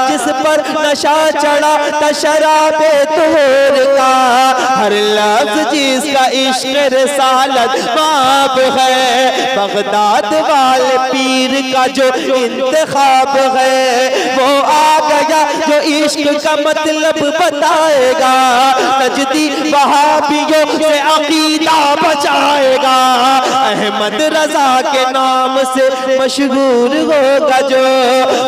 जिस पर नशा चढ़ा था शराबे तुहूर का, हर लफ्ज़ जिसका इश्क रिसालत बाब है, बगदाद वाले पीर का जो इंतखाब है, वो आ गया जो इश्क का मतलब बताएगा, नजदी वहाबियों से अकीदा बचाएगा, अहमद रजा के नाम से मशहूर होगा जो,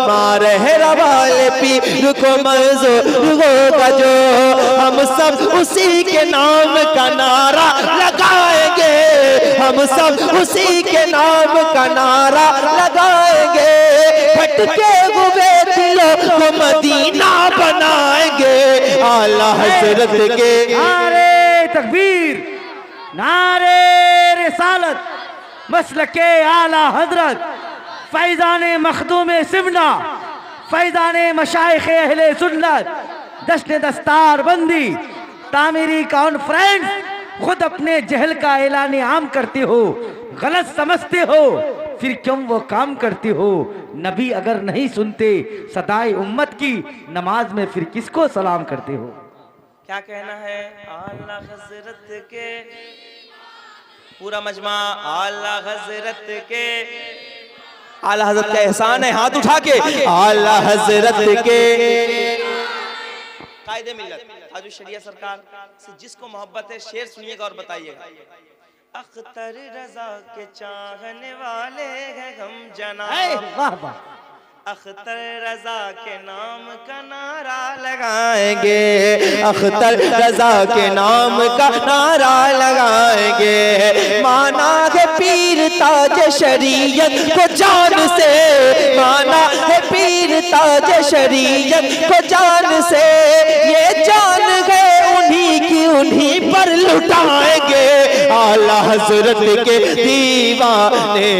मारहरा वाले पीर को मंजूर होगा जो, हम सब उसी के नाम का नारा लगाएंगे, हम सब उसी के नाम का नारा लगाएंगे, भटके हुए दिलों को मदीना बनाएंगे, आला हजरत के नारे तकबीर, नारे रिसालत, मसलके आला हजरत, फैज़ाने मखदूम सिमना, फैज़ाने मशाइख़े अहले सुन्नत, दश्त दस्तार बंदी, तामीरी कॉन्फ्रेंस, खुद अपने जहल का ऐलान आम करते हो, गलत समझते हो, फिर क्यों वो काम करते हो, नबी अगर नहीं सुनते सदाए उम्मत की, नमाज में फिर किसको सलाम करते हो। क्या कहना है? आला हजरत के, पूरा मजमा आला हजरत के, आला हजरत का एहसान है, हाथ उठा के आला हजरत के, कायदे मिल्लत ताजु शरिया सरकार से जिसको मोहब्बत है शेर सुनिएगा और बताइएगा। अख्तर रजा के चाहने वाले हैं हम जनाब, अख्तर रजा के नाम का नारा लगाएंगे, अख्तर रजा के नाम का नारा लगाएंगे, माना है पीर ताज शरीयत को जान से, माना है पीर ताज शरीयत को जान से, ये जान गए उन्हीं की उन्हीं पर लुटाएंगे, आला हजरत के दीवाने,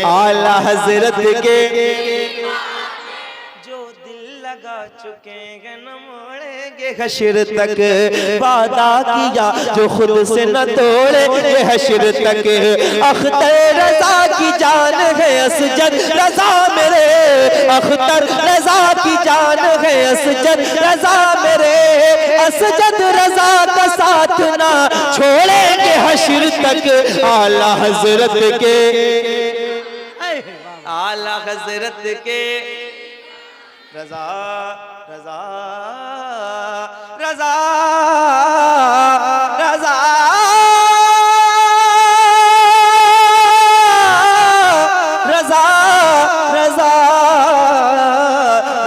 आला हजरत के जो दिल लगा चुके हैं न मोड़ेंगे हश्र तक, वादा किया जो खुद से न तोड़ेंगे हश्र तक, अख्तर रजा की जान है असजद रजा मेरे, अख्तर रजा की जान है असजद रजा मेरे, असजद रजा का साथ ना छोड़ेंगे हश्र तक आला हजरत के, आला हजरत के रजा रजा रजा रजा रजा रजा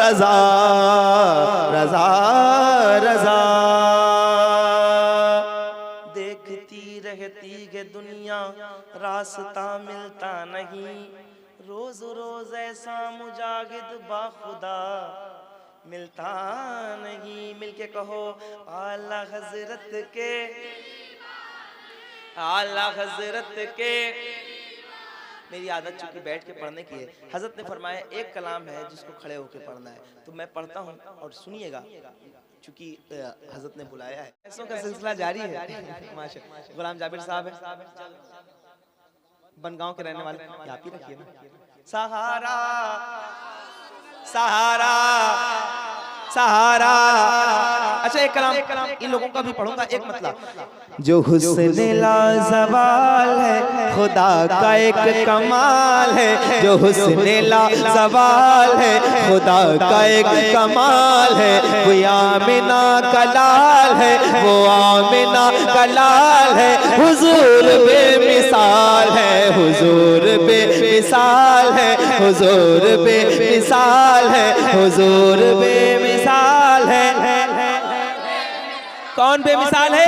रजा रजा रजा। देखती रहती है दुनिया रास्ता मिलता नहीं, रोज रोज ऐसा मुजाहिद बाखुदा मिलता नहीं। मिलके कहो आला हजरत के, आला हजरत के। मेरी आदत चूंकि बैठ के पढ़ने की है, हजरत ने फरमाया एक कलाम है जिसको खड़े होकर पढ़ना है, तो मैं पढ़ता हूँ और सुनिएगा चूंकि हजरत ने बुलाया है। ऐसों का सिलसिला जारी है। माशाअल्लाह। गुलाम जाबिर साहब है, बनगांव के रहने वाले, आप ही रखिए ना। सहारा सहारा सहारा। अच्छा एक कलाम इन लोगों का भी पढ़ूंगा, एक मतलब। जो हुस्न लाजवाल है खुदा का एक कमाल है, जो हुस्न लाजवाल है खुदा का एक कमाल है, वो आमिना का लाल है, वो आमिना का लाल है, हुजूर बेमिसाल है, हुजूर बेमिसाल है, हुजूर बेमिसाल है, हुजूर बेमिसाल है। कौन बेमिसाल है?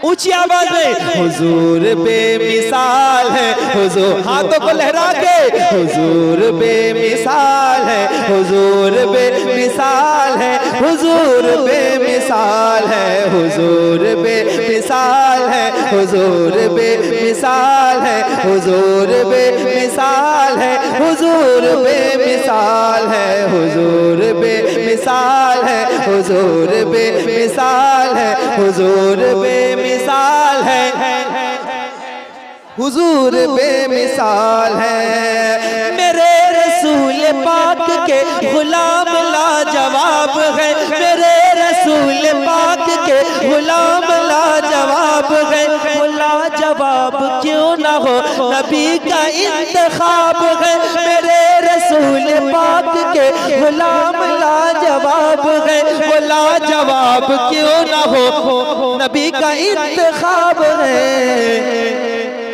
ऊंची आवाज में हुजूर बेमिसाल है, हुजूर हाथों को लहरा के हुजूर बेमिसाल है, हुजूर बेमिसाल है, हुजूर बेमिसाल है, हुजूर बेमिसाल है, हुजूर बेमिसाल है, हुजूर बेमिसाल है, हुजूर बेमिसाल है, हुजूर बेमिसाल है, हुजूर बेमिसाल है, हुजूर बेमिसाल है, हुजूर बेमिसाल है। मेरे रसूल पाक के गुलाम लाजवाब है, मेरे रसूल पाक के गुलाम लाजवाब है, लाजवाब क्यों ना हो नबी का इंतखाब है, मेरे रसूल पाक के गुलाम लाजवाब है, वो लाजवाब क्यों ना हो नबी का इंतखाब है।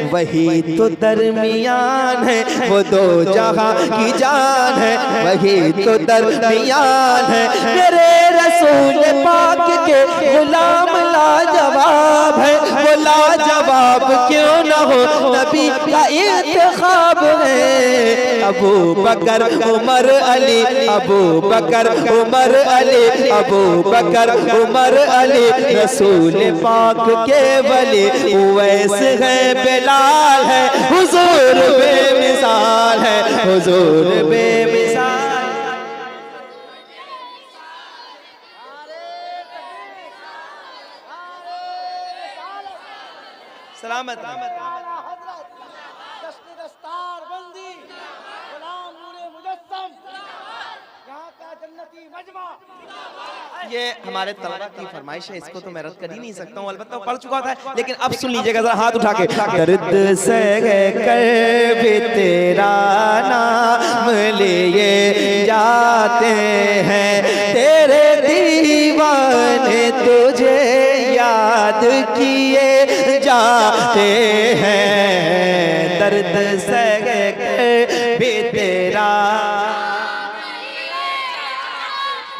वही तो दरमियान है, वो दो जहां की जान है, वही तो दरमियान है, मेरे रसूल पाक के गुलाम लाजवाब है, वो लाजवाब क्यों ना हो नबी का इंतखाब है। अबू बकर उमर अली, अबू बकर उमर अली, अबू बकर उमर अली, रसूल पाक के वली, उवैस है बिलाल है, हुजूर बेमिसाल है, हुजूर बेमिसाल। सलामत ये हमारे तलबा की फरमाइश है, इसको तो मैं रद्द कर ही नहीं सकता हूँ, अलबत्ता पढ़ चुका था, लेकिन अब सुन लीजिएगा जरा हाथ उठा के। दर्द से कर भी तेरा नाम लिए जाते हैं, तेरे दीवाने तुझे याद किए जाते हैं, दर्द से कर भी तेरा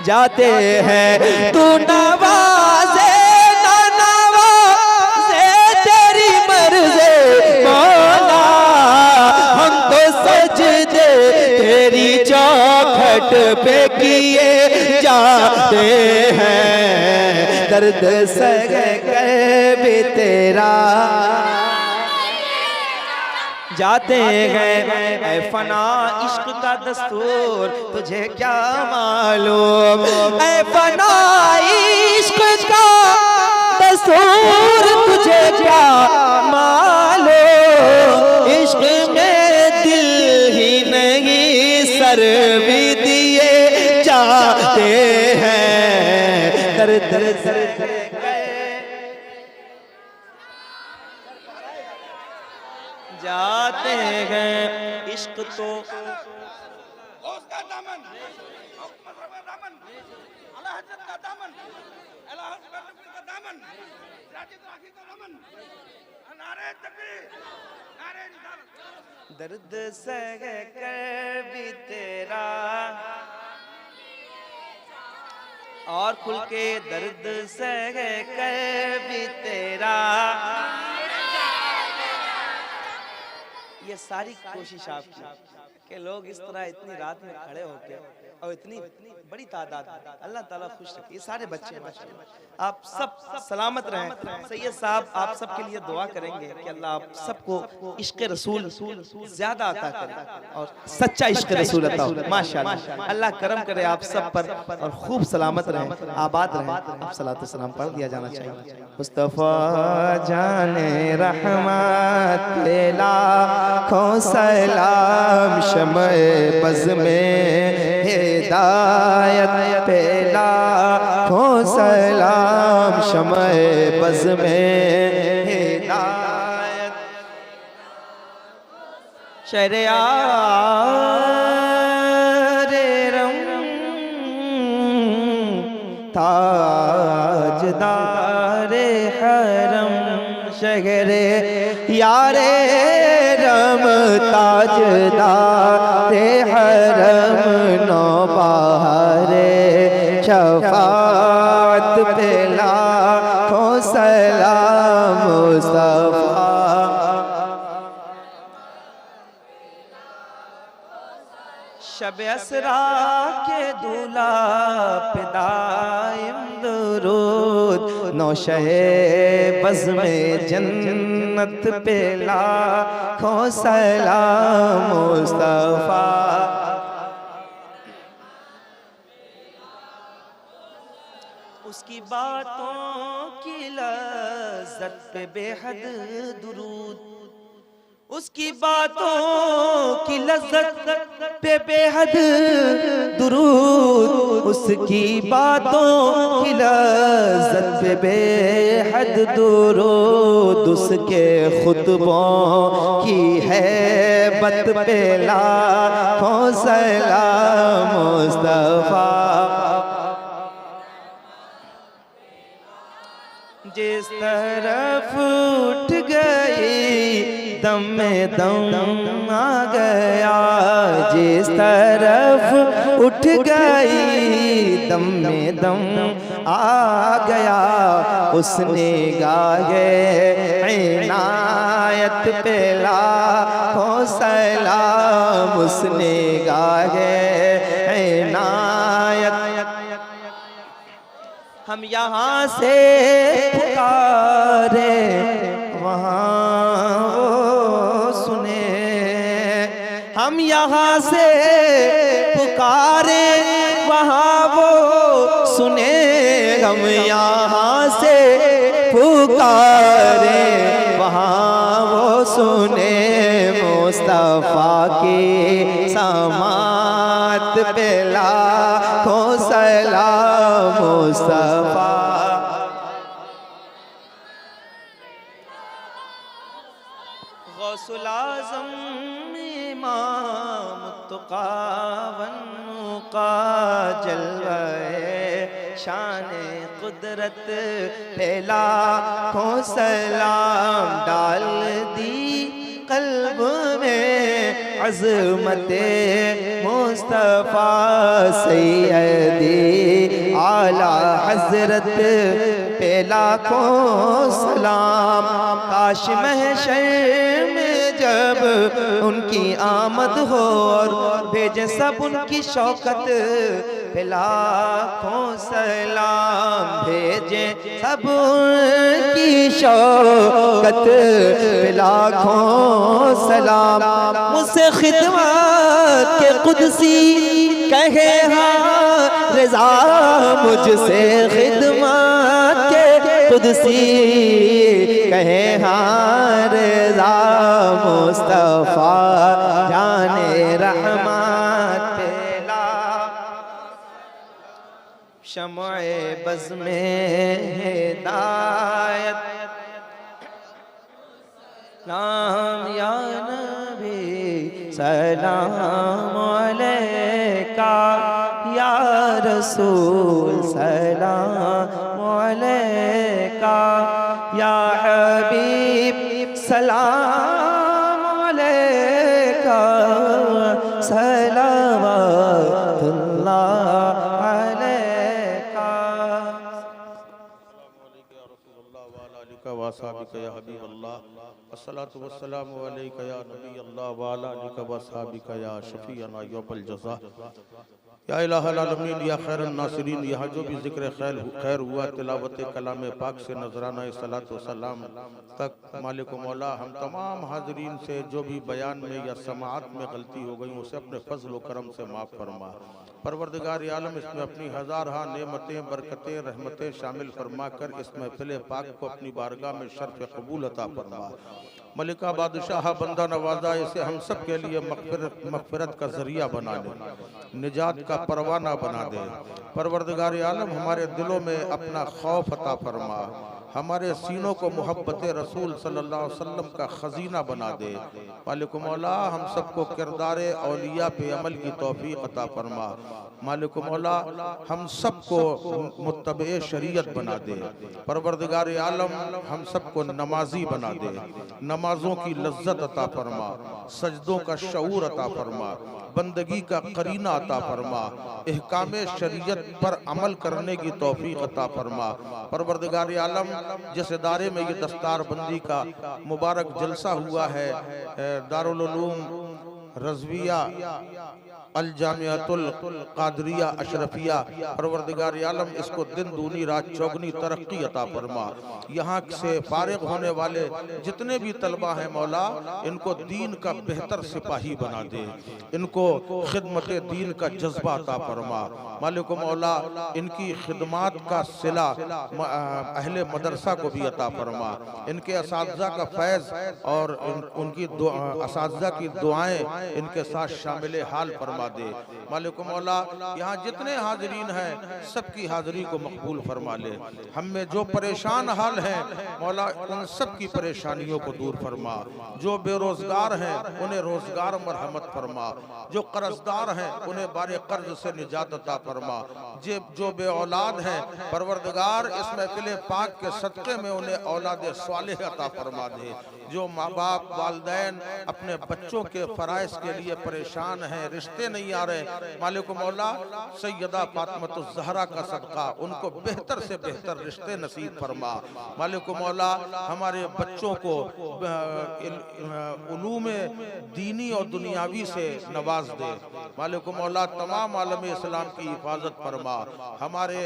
जाते हैं, तू नवाजे ना नवाजे तेरी मर्ज़ी मौला, हम तो सजदे तेरी चौखट पे किए जाते हैं, दर्द सह कर भी तेरा जाते हैं। ऐ फना इश्क का दस्तूर तुझे क्या मालूम, ऐ फना इश्क का दस्तूर तुझे क्या मालूम, इश्क में दिल ही नहीं सर भी दिए जाते हैं, दर्द जाते हैं। इश्क तो उसका दामन, मजहब का दामन, आला हज़रत का दामन, आला हज़रत का दामन, साजिद राखी का दामन, नारे तकबीर, नारे रिसालत। दर्द सह कर भी तेरा और खुल के दर्द सह कर भी तेरा, ये सारी कोशिश आपकी कि लोग इस तरह इतनी रात में खड़े होके और इतनी बड़ी तादाद अल्लाह ताला खुश रखे। ये सारे बच्चे माशाल्लाह आप सब सलामत रहें। सैयद साहब आप सब के लिए दुआ करेंगे कि अल्लाह आप सबको इश्क रसूल ज्यादा अता करे और सच्चा इश्क रसूल अता हो माशाल्लाह। अल्लाह करम करे आप सब पर और खूब सलामत रहें, आबाद रहें। आप सलात सलाम पढ़ दिया जाना चाहिए। मुस्तफ़ा जाने रहमत लाखों सलाम, शम्ए बज़ में हिदायत पे लाखों सलाम, शम्ए बज़ में हिदायत। शरियारे रम ताजदारे हरम, शगरे यारे रम ताजदारे हरम, नौबहारे शफाअत पे लाखों सलाम, मुस्तफ़ा शब असरा के दूल्हा पे दाइम दुरूद, नौशहे बज़ में जन्नत पे लाखों सलाम, मुस्तफ़ा उसकी बातों की लज़्ज़त पे बेहद दुरूद, उसकी बातों की लज़्ज़त पे बेहद दुरूद, उसकी बातों की लज़्ज़त पे बेहद दुरूद, उसके खुतबों की हैबत पे लाखों सलाम, मुस्तफ़ा जिस तरफ उठ गई दम में दम आ गया, जिस तरफ उठ गई दम में दम आ गया, उसने गाहे इनायत पे लाखों सलाम, उसने गाहे इनायत। हम यहाँ से पुकारे वहाँ वो सुने, हम यहाँ से पुकारे वहाँ वो सुने, हम यहाँ से पुकारे वहाँ वो सुने, मुस्तफ़ा की समात पे लाखों सलाम, मुस्तफ़ा गौसुल आज़म इमाम तुक़ावन का जलवे शान कुदरत पे लाखों सलाम, डाल दी कल्ब में अज़मते मुस्तफ़ा, सैयदी आला हज़रत पे लाखों सलाम। काश महशर में जब उनकी आमद हो और भेजे सब उनकी शौकत पे लाखों सलाम, भेजे सब उनकी शौकत पे लाखों सलाम। मुझसे खिदमत के कुदसी कहे हाँ रज़ा, मुझसे खिदमत के कुदसी कहे हाँ रज़ा, मुस्तफ़ा जाने रहमत पेला, शम्ए बज़ में हिदायत, नाम या सलाम अलैका या रसूल सलाम अलैका या हबीब सलाम अलैका सलावतुल्लाह अलैका। वसाबिका या हबीब अल्लाह अस्सलातु वस्सलामु अलैका या नबी अल्लाह व अला आलिका वसाबिका या शफीअना यौमल जज़ा या इलाहल आलमीन या खैरन नासिरीन। यहाँ जो भी जिक्र खैर हुआ तिलावत कलाम पाक से नजराना सलात व सलाम तक, मालिक मौला हम तमाम हाजरीन से जो भी बयान में या समाअत में गलती हो गई उसे अपने फजल व करम से माफ़ फरमा। परवरदिगार आलम इसमें अपनी हज़ारहा नेमतें बरकतें रहमतें शामिल फरमा कर इस महफिल पाक को अपनी बारगाह में शर्फ कबूल अता फरमा। मलिका बादशाह बंदा नवाजा इसे हम सब के लिए मग़फ़िरत का ज़रिया बना दे, निजात का परवाना बना दे। परवरदिगार आलम हमारे दिलों में अपना खौफ अता फरमा, हमारे सीनों को मोहब्बत रसूल सल्लल्लाहु अलैहि वसल्लम का खजीना बना दे। मालिक मौला हम सबको किरदार औलिया पे अमल की तौफीक अता फरमा। मालिक मौला हम सबको मुत्तबे शरीयत बना दे। परवरदिगार आलम हम सबको नमाजी बना दे, नमाजों की लज्जत अता फरमा, सजदों का शऊर अता फरमा, बंदगी का करीना अता फरमा, इहकामे शरीयत पर अमल करने की तौफीक अता फरमा। परवरदिगार आलम जिस इदारे में ये दस्तार बंदी का मुबारक जलसा हुआ है, दारुल उलूम रज़विया अल जामियातुल कादरिया अशरफिया, परवरदिगार आलम इसको दिन दूनी रात चौगनी तरक्की अता फरमा। यहाँ से फारिग होने वाले जितने भी तलबा हैं मौला, इनको दीन का बेहतर सिपाही बना दे, इनको खिदमत दीन का जज्बा अता फरमा। मालिक मौला इनकी खिदमात का सिला अहले मदरसा को भी अता फरमा। इनके असातिज़ा का फैज़ और उनकी असातिज़ा की दुआएं इनके साथ शामिल हाल फरमा दे। मालिक मौला यहाँ जितने हाजरीन हैं सबकी हाजिरी को मकबूल फरमा ले। हम में जो परेशान हाल हैं मौला उन सब की परेशानियों को दूर फरमा। जो बेरोजगार हैं उन्हें रोजगार मरहमत फरमा, जो कर्जदार हैं उन्हें बारे कर्ज से निजात अता फरमा, जो बे औलाद हैं परवरदिगार इस महफिल पाक के सदक़े में उन्हें औलाद स्वालिह अता फरमा दे। जो माँ बाप वालिदैन अपने बच्चों के फ़राइज़ के लिए परेशान हैं, रिश्ते नहीं आ रहे, मालिक मौला सैयदा फातिमतुज़ ज़हरा का सदका उनको बेहतर से बेहतर रिश्ते नसीब फरमा। मालिक मौला हमारे बच्चों को उलूम दीनी और दुनियावी से नवाज दे। मालिक मौला तमाम आलम इस्लाम की हिफाजत फरमा। हमारे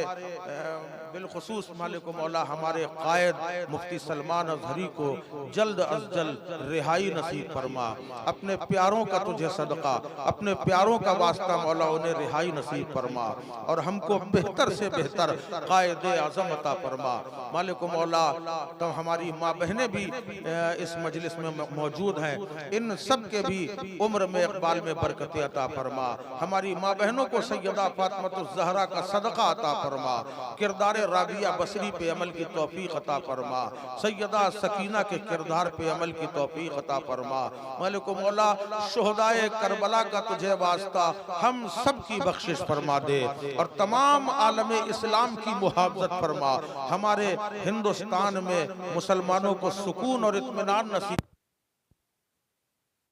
बिलखुसूस मालिक मौला हमारे कायद मुफ्ती सलमान अज़हरी को जल्द अज जल्द रिहाई नसीब फरमा। अपने प्यारों का तुझे सदका, अपने प्यारों का वास्ता मौला उन्हें रिहाई नसीब फरमा और हमको बेहतर से बेहतर कायद आज़म अता फरमा। मालिक मौला तो हमारी माँ बहनें भी इस मजलिस में मौजूद हैं, इन सब के भी उम्र में इकबाल में बरकतें अता फरमा। हमारी माँ बहनों को सैयदा फातिमतुज़ ज़हरा का सदका अता फरमा। किरदार राबिया बसरी पे अमल की तौफीक अता फरमा। सैयदा सकीना के किरदार पे अमल की तौफीक अता फरमा। मालिक मौला शुहदाए करबला का तुझे वास्ता हम सब की बख्शिश फरमा दे और तमाम आलम इस्लाम की मुहाफ़ज़त फरमा। हमारे हिंदुस्तान में मुसलमानों को सुकून और इत्मीनान नसीब